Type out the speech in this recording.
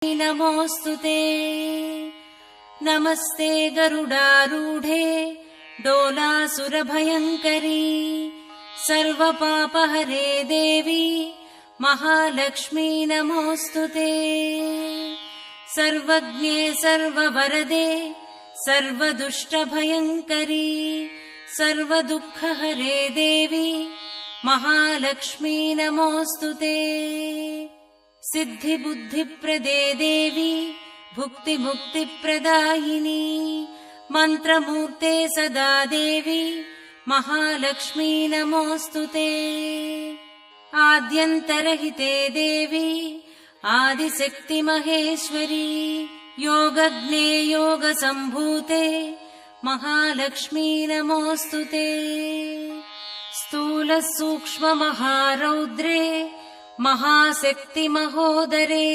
नमोऽस्तुते। नमस्ते गरुडारूढे डोलासुरभयङ्करी सर्वपापहरे देवी महालक्ष्मी नमोऽस्तुते। सर्वज्ञे सर्ववरदे सर्वदुष्टभयङ्करी सर्वदुःखहरे देवी महालक्ष्मी नमोऽस्तुते। सिद्धिबुद्धिप्रदे देवी भुक्तिमुक्तिप्रदायिनी मन्त्रमूर्ते सदा देवी महालक्ष्मी नमोऽस्तुते। आद्यन्तरहिते देवी आदिशक्तिमहेश्वरी योगज्ञे योगसम्भूते महालक्ष्मी नमोऽस्तुते। स्थूलसूक्ष्ममहारौद्रे महाशक्तिमहोदरे